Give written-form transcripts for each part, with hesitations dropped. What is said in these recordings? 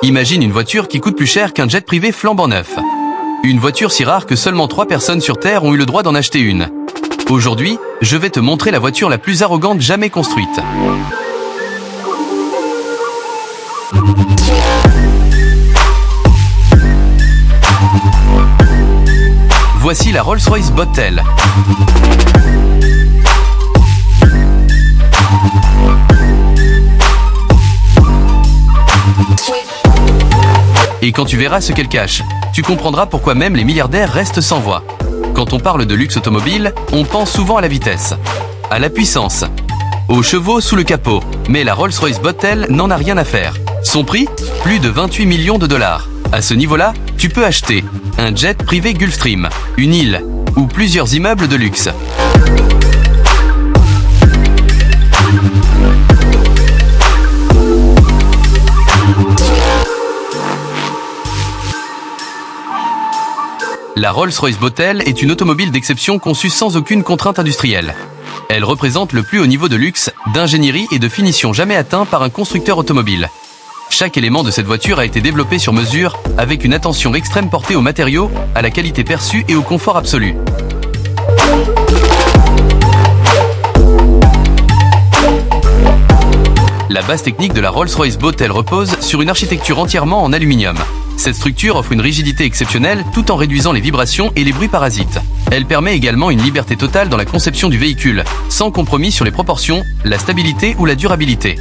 Imagine une voiture qui coûte plus cher qu'un jet privé flambant neuf. Une voiture si rare que seulement 3 personnes sur Terre ont eu le droit d'en acheter une. Aujourd'hui, je vais te montrer la voiture la plus arrogante jamais construite. Voici la Rolls-Royce Botel. Et quand tu verras ce qu'elle cache, tu comprendras pourquoi même les milliardaires restent sans voix. Quand on parle de luxe automobile, on pense souvent à la vitesse, à la puissance, aux chevaux sous le capot. Mais la Rolls-Royce Botel n'en a rien à faire. Son prix ? Plus de 28 millions de dollars. À ce niveau-là, tu peux acheter un jet privé Gulfstream, une île ou plusieurs immeubles de luxe. La Rolls-Royce Botel est une automobile d'exception conçue sans aucune contrainte industrielle. Elle représente le plus haut niveau de luxe, d'ingénierie et de finition jamais atteint par un constructeur automobile. Chaque élément de cette voiture a été développé sur mesure, avec une attention extrême portée aux matériaux, à la qualité perçue et au confort absolu. La base technique de la Rolls-Royce Botel repose sur une architecture entièrement en aluminium. Cette structure offre une rigidité exceptionnelle tout en réduisant les vibrations et les bruits parasites. Elle permet également une liberté totale dans la conception du véhicule, sans compromis sur les proportions, la stabilité ou la durabilité.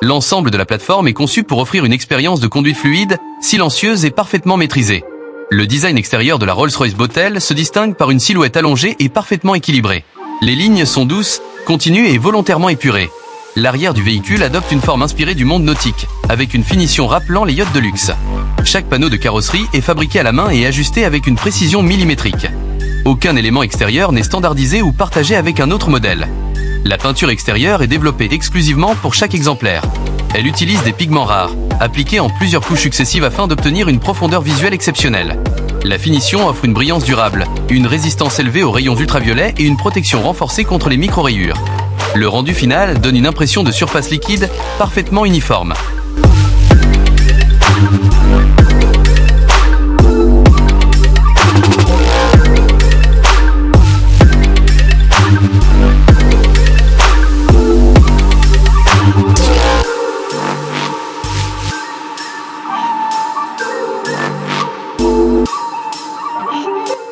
L'ensemble de la plateforme est conçu pour offrir une expérience de conduite fluide, silencieuse et parfaitement maîtrisée. Le design extérieur de la Rolls-Royce Botel se distingue par une silhouette allongée et parfaitement équilibrée. Les lignes sont douces, continues et volontairement épurées. L'arrière du véhicule adopte une forme inspirée du monde nautique, avec une finition rappelant les yachts de luxe. Chaque panneau de carrosserie est fabriqué à la main et ajusté avec une précision millimétrique. Aucun élément extérieur n'est standardisé ou partagé avec un autre modèle. La peinture extérieure est développée exclusivement pour chaque exemplaire. Elle utilise des pigments rares, appliqués en plusieurs couches successives afin d'obtenir une profondeur visuelle exceptionnelle. La finition offre une brillance durable, une résistance élevée aux rayons ultraviolets et une protection renforcée contre les micro-rayures. Le rendu final donne une impression de surface liquide parfaitement uniforme.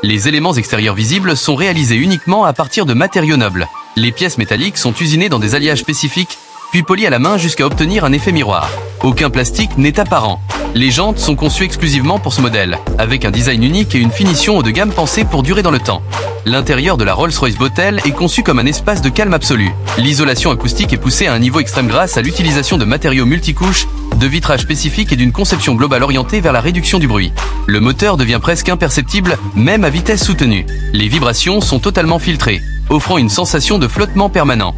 Les éléments extérieurs visibles sont réalisés uniquement à partir de matériaux nobles. Les pièces métalliques sont usinées dans des alliages spécifiques, puis polies à la main jusqu'à obtenir un effet miroir. Aucun plastique n'est apparent. Les jantes sont conçues exclusivement pour ce modèle, avec un design unique et une finition haut de gamme pensée pour durer dans le temps. L'intérieur de la Rolls-Royce Botel est conçu comme un espace de calme absolu. L'isolation acoustique est poussée à un niveau extrême grâce à l'utilisation de matériaux multicouches, de vitrages spécifiques et d'une conception globale orientée vers la réduction du bruit. Le moteur devient presque imperceptible, même à vitesse soutenue. Les vibrations sont totalement filtrées, offrant une sensation de flottement permanent.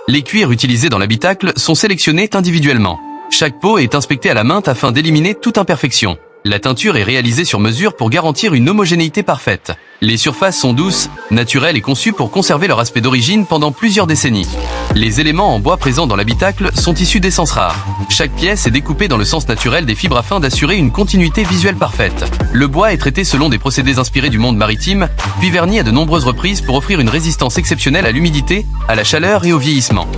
Les cuirs utilisés dans l'habitacle sont sélectionnés individuellement. Chaque peau est inspectée à la main afin d'éliminer toute imperfection. La teinture est réalisée sur mesure pour garantir une homogénéité parfaite. Les surfaces sont douces, naturelles et conçues pour conserver leur aspect d'origine pendant plusieurs décennies. Les éléments en bois présents dans l'habitacle sont issus d'essences rares. Chaque pièce est découpée dans le sens naturel des fibres afin d'assurer une continuité visuelle parfaite. Le bois est traité selon des procédés inspirés du monde maritime, puis verni à de nombreuses reprises pour offrir une résistance exceptionnelle à l'humidité, à la chaleur et au vieillissement.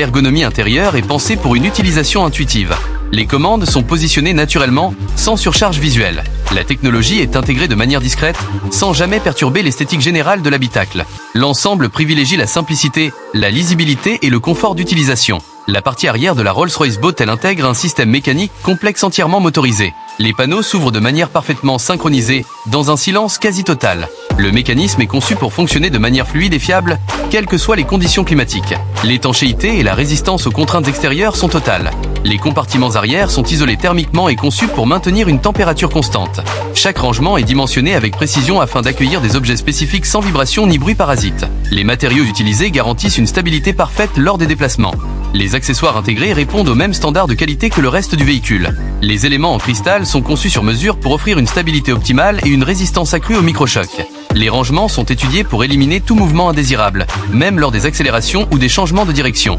L'ergonomie intérieure est pensée pour une utilisation intuitive. Les commandes sont positionnées naturellement, sans surcharge visuelle. La technologie est intégrée de manière discrète, sans jamais perturber l'esthétique générale de l'habitacle. L'ensemble privilégie la simplicité, la lisibilité et le confort d'utilisation. La partie arrière de la Rolls-Royce Boat intègre un système mécanique complexe entièrement motorisé. Les panneaux s'ouvrent de manière parfaitement synchronisée, dans un silence quasi total. Le mécanisme est conçu pour fonctionner de manière fluide et fiable, quelles que soient les conditions climatiques. L'étanchéité et la résistance aux contraintes extérieures sont totales. Les compartiments arrière sont isolés thermiquement et conçus pour maintenir une température constante. Chaque rangement est dimensionné avec précision afin d'accueillir des objets spécifiques sans vibration ni bruit parasite. Les matériaux utilisés garantissent une stabilité parfaite lors des déplacements. Les accessoires intégrés répondent aux mêmes standards de qualité que le reste du véhicule. Les éléments en cristal sont conçus sur mesure pour offrir une stabilité optimale et une résistance accrue aux microchocs. Les rangements sont étudiés pour éliminer tout mouvement indésirable, même lors des accélérations ou des changements de direction.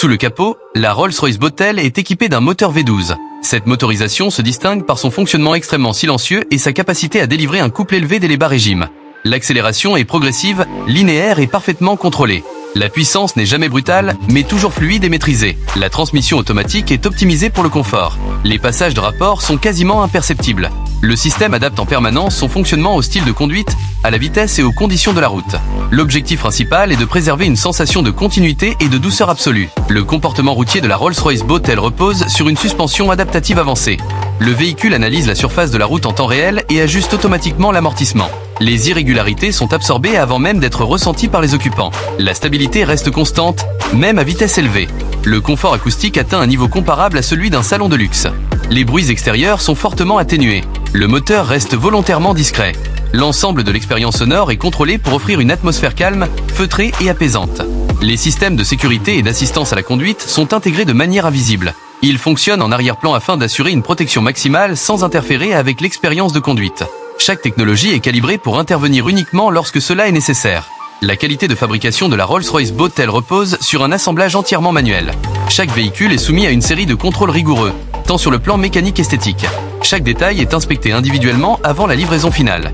Sous le capot, la Rolls-Royce Boat est équipée d'un moteur V12. Cette motorisation se distingue par son fonctionnement extrêmement silencieux et sa capacité à délivrer un couple élevé dès les bas régimes. L'accélération est progressive, linéaire et parfaitement contrôlée. La puissance n'est jamais brutale, mais toujours fluide et maîtrisée. La transmission automatique est optimisée pour le confort. Les passages de rapport sont quasiment imperceptibles. Le système adapte en permanence son fonctionnement au style de conduite, à la vitesse et aux conditions de la route. L'objectif principal est de préserver une sensation de continuité et de douceur absolue. Le comportement routier de la Rolls-Royce Boat repose sur une suspension adaptative avancée. Le véhicule analyse la surface de la route en temps réel et ajuste automatiquement l'amortissement. Les irrégularités sont absorbées avant même d'être ressenties par les occupants. La stabilité reste constante, même à vitesse élevée. Le confort acoustique atteint un niveau comparable à celui d'un salon de luxe. Les bruits extérieurs sont fortement atténués. Le moteur reste volontairement discret. L'ensemble de l'expérience sonore est contrôlé pour offrir une atmosphère calme, feutrée et apaisante. Les systèmes de sécurité et d'assistance à la conduite sont intégrés de manière invisible. Ils fonctionnent en arrière-plan afin d'assurer une protection maximale sans interférer avec l'expérience de conduite. Chaque technologie est calibrée pour intervenir uniquement lorsque cela est nécessaire. La qualité de fabrication de la Rolls-Royce Boat repose sur un assemblage entièrement manuel. Chaque véhicule est soumis à une série de contrôles rigoureux, tant sur le plan mécanique qu'esthétique. Chaque détail est inspecté individuellement avant la livraison finale.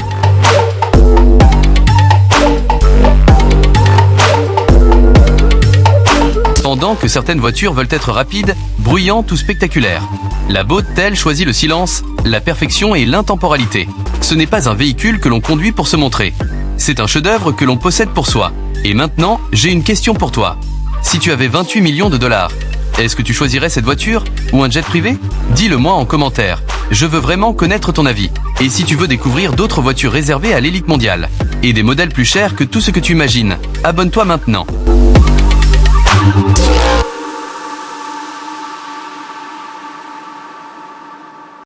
Pendant que certaines voitures veulent être rapides, bruyantes ou spectaculaires, la Boat choisit le silence, la perfection et l'intemporalité. Ce n'est pas un véhicule que l'on conduit pour se montrer. C'est un chef-d'œuvre que l'on possède pour soi. Et maintenant, j'ai une question pour toi. Si tu avais 28 millions de dollars, est-ce que tu choisirais cette voiture ou un jet privé? Dis-le-moi en commentaire. Je veux vraiment connaître ton avis. Et si tu veux découvrir d'autres voitures réservées à l'élite mondiale et des modèles plus chers que tout ce que tu imagines, abonne-toi maintenant.